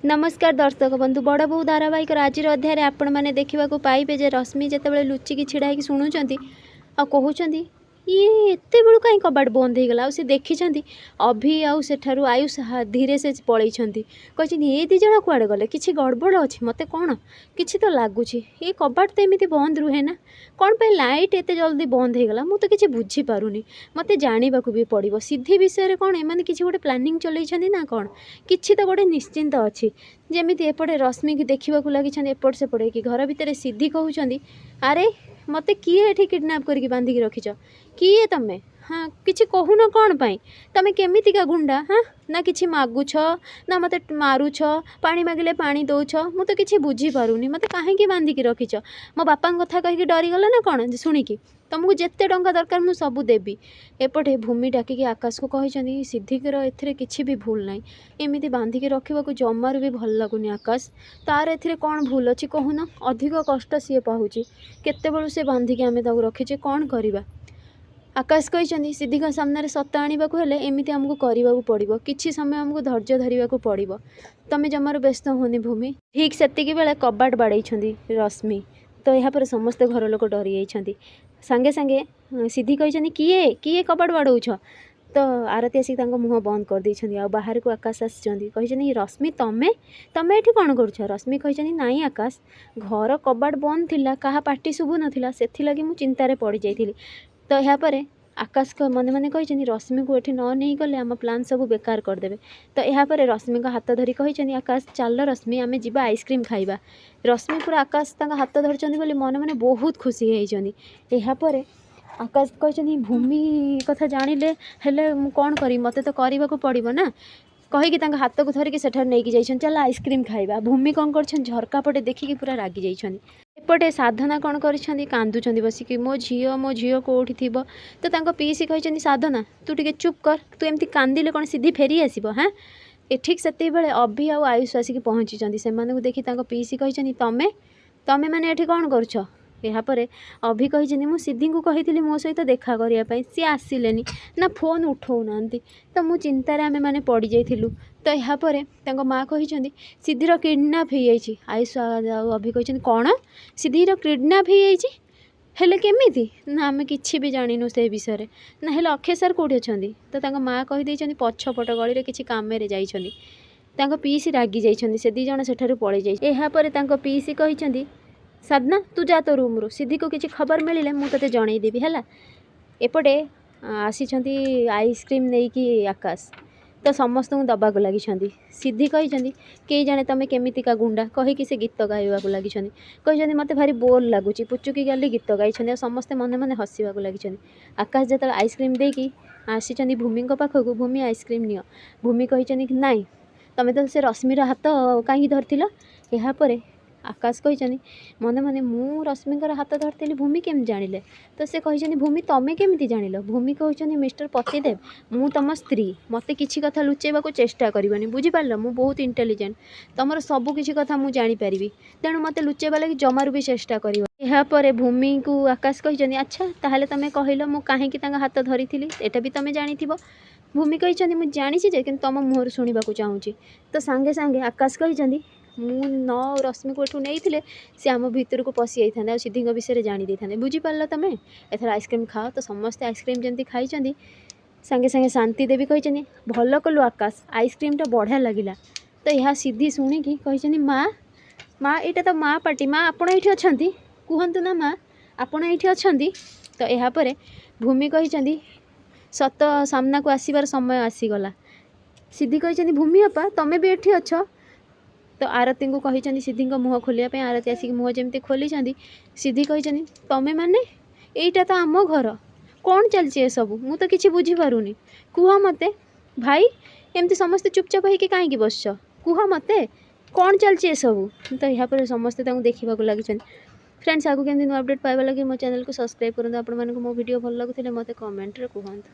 नमस्कार दर्शक बंधु बड़ बो धारावाहिक आज अध्याय आपण मैंने देखा पाइबे जे रश्मि जिते लुचिकी छिड़ा होगी शुणुंट आ कहते ये एत बेलू कहीं कबाट बंद हो गला सी देखी अभि आठार आयुष धीरे से पलि कहते ये दिज कुआड़े गले कि गड़बड़ अच्छी मत कौन कि तो लगुच ये कबाट तो एमती बंद रुहे ना कौन पे लाइट एत जल्दी बंद हो गला मुझे तो किसी बुझीपारूनी मत जानवा भी पड़ो सिद्धि विषय कौन एम कि गोटे प्लानिंग चलती ना कौन कि तो गोटे निश्चिंत अच्छी जमी एपटे रश्मि की देखा लगी एपट सेपटे कि घर भितर सिद्धि कहते अरे मत किए ये किडनाप करके बांधिकी रखिच किए तमें हाँ किसी कहून कौन पाई तमें केमितिका गुंडा हाँ ना किसी मागुछ ना मत मारुछ पानी मागिले पानी दौछ मु तो किसी बुझीपारूनी मत कहीं बांधिकी रखिच मो बापा कथा कहीकि डरीगला ना कौन शुणिकी तुमको जिते टंका दरकार मु सबू देवी एपटे भूमि डाकिकी आकाश को कहते सिद्धिकर एथिरे किछि भी भूल ना एमती बांधिकी रखा जमार भी भल लगुनि आकाश तार एथिरे कौन भूल अच्छी कहून अधिक कष्ट सी पाऊँच केतेबेलू से बांधिकी आम रखीचे कौन करवा आकाश कहते सिद्धि सामने सत आने को हेले एमती आमको करने को पड़ो किसी समय आमको धैर्य धरने को पड़ो तमें जमार व्यस्त होनी भूमि ठीक सेतिकी बेले कबाट बाड़े रश्मि तो यहाँ समस्ते घर लोक डरी जाइछन्ति सांगे सांगे सिद्धि कहते किए किए कबाट बाड़ौछ तो आरती आसिक मुँह बंद कर देइछन्ति आ बाहर को आकाश आसिछन्ति कहते रश्मि तमें तमें एठी कौन करुछ रश्मि कहते नाई आकाश घर कबाट बंद थिला कहा पार्टी शुभु नथिला सेथिलागि मु चिंतारे पड़ जाइथिली तो यहाँ पर आकाश को मन मन कहते रश्मि को ये न नहीं गले आम प्लान सब बेकार करदे तो यहाँ पर रश्मि का हाथ धरी कहते आकाश चल रश्मि आम जी आइसक्रीम खाइबा रश्मि पूरा आकाश हाथ धरछन्ति बोली मन मन बहुत खुशी होइछन्ति यहाँ पर आकाश कहते भूमि कथा जानिले हेले मु कौन करी मते तो करने को पड़ो ना कहीकि हाथ को धरिकी सेठार नहीं जाइछन चल आइसक्रीम खाइबा भूमि कौन कर झरका पटे देखिकी पूरा रागी जाइछन एपटे साधना कौन कर कांदुचंदी बसिकी मो झील कौटी थी तो पीसी कहते साधना तू टे चुप कर तू एमती कांदिले कौन सिद्धि फेरी आसब हाँ ए ठीक से अभि आ आयुष आसिक पहुँची से देखी पीसी कहते तमें तमें मैंने ये कौन करुछ यहाँ पर अभि कहते मु सिद्धि को कही मो सहित देखा करने सी आसिले ना फोन उठाऊना तो मु चिंतार आम मैंने पड़ जाइलु तो यहाँ पर माँ कही सिद्धिर किडनाप हो जाइए आयुष अभि कहते कौन सिद्धिर किडनाप हो जाइए हेले केमिति ना आम कि भी जानू से विषय ना हेले अक्षय सार कौटी अच्छा तो माँ कहीदे पछपट गली किसी कम जाइए पीसी रागी जाइए से दीज सेठार पलि जाइए यहाँ पर पीसी कहते साधना तू जा तो रूम रू सिद्धि को किसी खबर मिले मुझे जनईदेवी है एपटे आसी आइसक्रीम नहीं कि आकाश तो समस्त दबा को लगी सिद्धि कहते कई जाने तुम केमितिका गुंडा कहीकि से गीत गाइबा को लगी कहते मत भारी बोर लगुच पुचुकी गाली गीत गाई समस्ते मन मन हसवा लगी आकाश जो आइसक्रीम देकी आसी भूमि पाखक भूमि आइसक्रीम नियो भूमि कहते नाई तुम तो से रश्मिर हाथ कहीं धरती यहाँ पर आकाश कहते मन मन मु रश्मिकर हाथ धरती भूमि केम जानिले तो से कहते भूमि तमें केमिति जानिल भूमि कहते मिस्टर पतिदेव मु तुम स्त्री मत किसी कथा लुचेबा को चेष्टा करनी बुझीपार मु बहुत इंटेलिजेंट तुमर सबू किसी कथा मु जानीपारि तेणु मत लुचेबा लगी जमार भी चेष्टा कर यहाँ पर भूमि को आकाश कहते अच्छा ताहले तुम कहल मु कहीं हाथ धरी एटा भी तुम जानी भूमि कहते मुझे जानी कि तुम मुहर शुणा चाहूँगी तो सांगे सांगे आकाश कहते मु न रश्मि को एठू नहीं सी आम भितर को पशि जाता सिद्धि विषय जानी था बुझीपार तुम एथर आइसक्रीम खाओ तो समस्ते आइसक्रीम जमी खाई सांगे सांगे शांति देवी कहते भल कलु आकाश आइसक्रीम टा बढ़िया लगिला तो यह सिद्धि शुणिकी कहते माँ माँ यहाँ तो माँ पार्टी माँ आपड़ ये अच्छा कहतु ना माँ आपड़ ये अच्छा तो यहाँ पर भूमि कहते सत सामना को आसबार समय आसीगला सिद्धि कहते भूमि अपा तमें भी ये अच्छ तो आरती को कहते सिद्धि मुँह खोलिया आरती आसिक मुँह जमी खोली सिद्धि कहते तमें मैंने यहीटा तो आम घर कौन चलती सब मु तो किसी बुझीपारूनी कुह मते भाई एमती समस्ते चुपचाप होकर कहीं बस कुह मते कौन चलती सब तो यहाँ पर समस्ते देखा लगी फ्रेंड्स आगे केमती नुआ अपडेट पाइबा लगे मो चैनल को सब्सक्राइब करूँ आपण मानक मो वीडियो भल लगुले मत कमेंट रे कहतु।